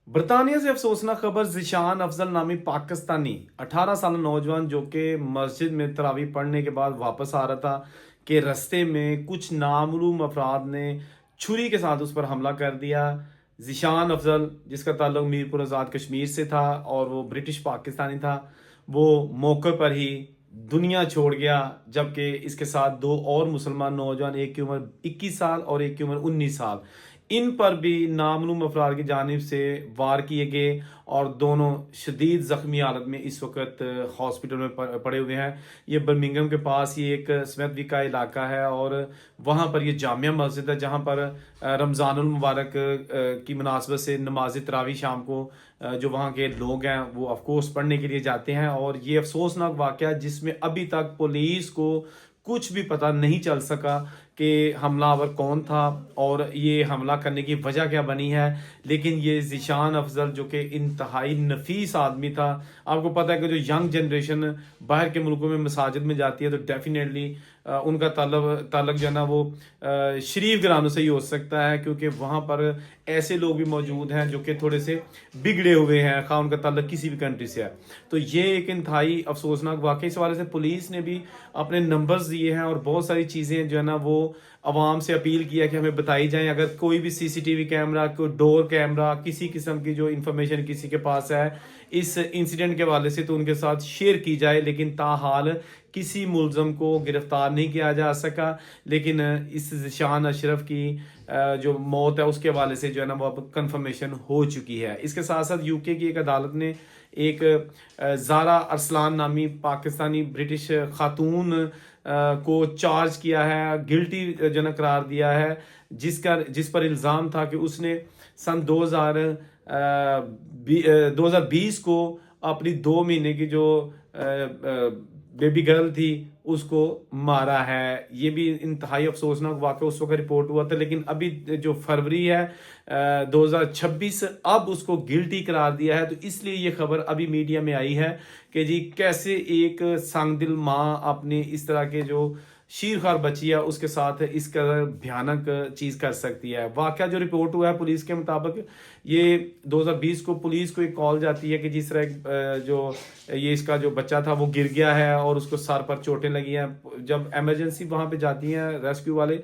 برطانیہ سے افسوسناک خبر، ذیشان افضل نامی پاکستانی 18 سالہ نوجوان جو کہ مسجد میں تراویح پڑھنے کے بعد واپس آ رہا تھا کہ رستے میں کچھ نامعلوم افراد نے چھری کے ساتھ اس پر حملہ کر دیا۔ ذیشان افضل، جس کا تعلق میرپور آزاد کشمیر سے تھا اور وہ برٹش پاکستانی تھا، وہ موقع پر ہی دنیا چھوڑ گیا، جبکہ اس کے ساتھ دو اور مسلمان نوجوان، ایک کی عمر 21 سال اور ایک کی عمر 19 سال، ان پر بھی نامعلوم افراد کی جانب سے وار کیے گئے اور دونوں شدید زخمی حالت میں اس وقت ہاسپٹل میں پڑے ہوئے ہیں۔ یہ برمنگھم کے پاس یہ ایک سمیت کا علاقہ ہے اور وہاں پر یہ جامعہ مسجد ہے جہاں پر رمضان المبارک کی مناسبت سے نماز تراویح شام کو جو وہاں کے لوگ ہیں وہ آف کورس پڑھنے کے لیے جاتے ہیں۔ اور یہ افسوسناک واقعہ جس میں ابھی تک پولیس کو کچھ بھی پتہ نہیں چل سکا کہ حملہ آور کون تھا اور یہ حملہ کرنے کی وجہ کیا بنی ہے، لیکن یہ ذیشان افضل جو کہ انتہائی نفیس آدمی تھا، آپ کو پتہ ہے کہ جو ینگ جنریشن باہر کے ملکوں میں مساجد میں جاتی ہے تو ڈیفینیٹلی ان کا تعلق جو ہے نا وہ شریف گھرانوں سے ہی ہو سکتا ہے، کیونکہ وہاں پر ایسے لوگ بھی موجود ہیں جو کہ تھوڑے سے بگڑے ہوئے ہیں، خواہ ان کا تعلق کسی بھی کنٹری سے ہے۔ تو یہ ایک انتہائی افسوسناک واقعہ، اس حوالے سے پولیس نے بھی اپنے نمبرز دیے ہیں اور بہت ساری چیزیں جو ہے نا وہ عوام سے اپیل کیا کہ ہمیں بتائی جائیں، اگر کوئی بھی سی سی ٹی وی کیمرہ، کوئی ڈور کیمرہ، کسی قسم کی جو انفارمیشن کسی کے پاس ہے اس انسیڈنٹ کے حوالے سے تو ان کے ساتھ شیئر کی جائے، لیکن تاحال کسی ملزم کو گرفتار نہیں کیا جا سکا۔ لیکن اس ذیشان اشرف کی جو موت ہے اس کے حوالے سے جو ہے نا وہ اب کنفرمیشن ہو چکی ہے۔ اس کے ساتھ ساتھ یو کے کی ایک عدالت نے ایک زارا ارسلان نامی پاکستانی برٹش خاتون کو چارج کیا ہے، گلٹی جو نا قرار دیا ہے، جس پر الزام تھا کہ اس نے سن 2020 کو اپنی 2 مہینے کی جو بیبی گرل تھی اس کو مارا ہے۔ یہ بھی انتہائی افسوسناک واقعہ اس وقت رپورٹ ہوا تھا، لیکن ابھی جو فروری ہے 2026 اب اس کو گلٹی قرار دیا ہے، تو اس لیے یہ خبر ابھی میڈیا میں آئی ہے کہ جی کیسے ایک سنگ دل ماں اپنی اس طرح کے جو شیرخوار بچی ہے اس کے ساتھ اس قدر بھیانک چیز کر سکتی ہے۔ واقعہ جو رپورٹ ہوا ہے پولیس کے مطابق، یہ 2020 کو پولیس کو ایک کال جاتی ہے کہ جس طرح جو یہ اس کا جو بچہ تھا وہ گر گیا ہے اور اس کو سر پر چوٹیں لگی ہیں۔ جب ایمرجنسی وہاں پہ جاتی ہیں ریسکیو والے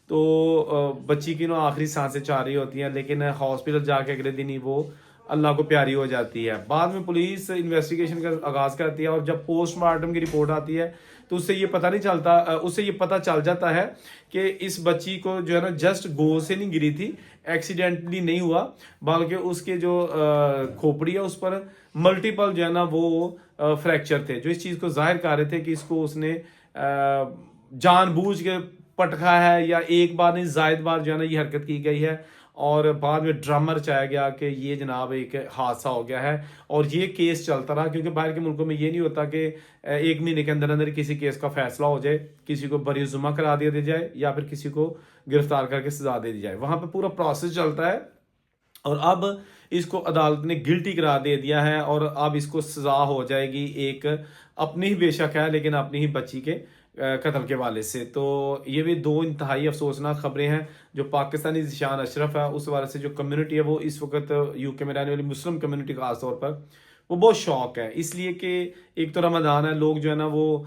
تو بچی کی آخری سانسیں چاہ رہی ہوتی ہیں، لیکن ہاسپٹل جا کے اگلے دن ہی وہ اللہ کو پیاری ہو جاتی ہے۔ بعد میں پولیس انویسٹیگیشن کا آغاز کرتی ہے اور جب پوسٹ مارٹم کی رپورٹ آتی ہے تو اس سے یہ پتہ چل جاتا ہے کہ اس بچی کو جو ہے نا جسٹ گو سے نہیں گری تھی، ایکسیڈنٹلی نہیں ہوا، بلکہ اس کے جو کھوپڑی ہے اس پر ملٹیپل جو ہے نا وہ فریکچر تھے، جو اس چیز کو ظاہر کر رہے تھے کہ اس کو اس نے جان بوجھ کے پٹکا ہے یا ایک بار نہیں زائد بار جو ہے نا یہ حرکت کی گئی ہے، اور بعد میں ڈرامہ رچایا گیا کہ یہ جناب ایک حادثہ ہو گیا ہے اور یہ کیس چلتا رہا، کیونکہ باہر کے ملکوں میں یہ نہیں ہوتا کہ 1 مہینے کے اندر اندر کسی کیس کا فیصلہ ہو جائے، کسی کو بری ذمہ کرا دیا جائے یا پھر کسی کو گرفتار کر کے سزا دے دی جائے۔ وہاں پہ پورا پروسیس چلتا ہے اور اب اس کو عدالت نے گلٹی قرار دے دیا ہے اور اب اس کو سزا ہو جائے گی، ایک اپنی ہی بے شک ہے لیکن اپنی ہی بچی کے قتل کے حوالے سے۔ تو یہ بھی 2 انتہائی افسوسناک خبریں ہیں۔ جو پاکستانی ذیشان اشرف ہے اس حوالے سے جو کمیونٹی ہے وہ اس وقت یو کے میں رہنے والی مسلم کمیونٹی خاص طور پر وہ بہت شوق ہے، اس لیے کہ ایک تو رمضان ہے، لوگ جو ہے نا وہ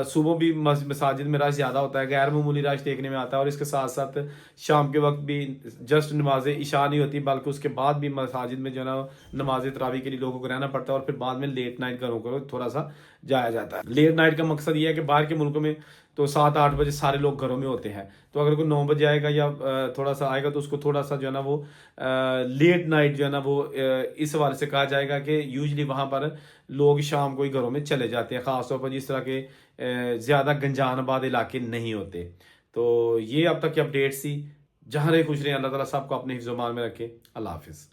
صبح بھی مساجد میں رش زیادہ ہوتا ہے، غیر معمولی رش دیکھنے میں آتا ہے، اور اس کے ساتھ ساتھ شام کے وقت بھی جسٹ نماز عشاء نہیں ہوتی بلکہ اس کے بعد بھی مساجد میں جو ہے نا نماز تراویح کے لیے لوگوں کو رہنا پڑتا ہے، اور پھر بعد میں لیٹ نائٹ گھروں کو تھوڑا سا جایا جاتا ہے۔ لیٹ نائٹ کا مقصد یہ ہے کہ باہر کے ملکوں میں تو 7-8 بجے سارے لوگ گھروں میں ہوتے ہیں، تو اگر کوئی 9 بجے آئے گا یا تھوڑا سا آئے گا تو اس کو تھوڑا سا جو ہے نا وہ لیٹ نائٹ جو ہے نا وہ اس حوالے سے کہا جائے گا کہ یوزلی وہاں پر لوگ شام کو ہی گھروں میں چلے جاتے ہیں، خاص طور پر جس طرح کے زیادہ گنجان آباد علاقے نہیں ہوتے۔ تو یہ اب تک کی اپڈیٹس تھی، جہاں رہے خوش رہیں، اللہ تعالیٰ سب کو اپنے حفظ و امان میں رکھے۔ اللہ حافظ۔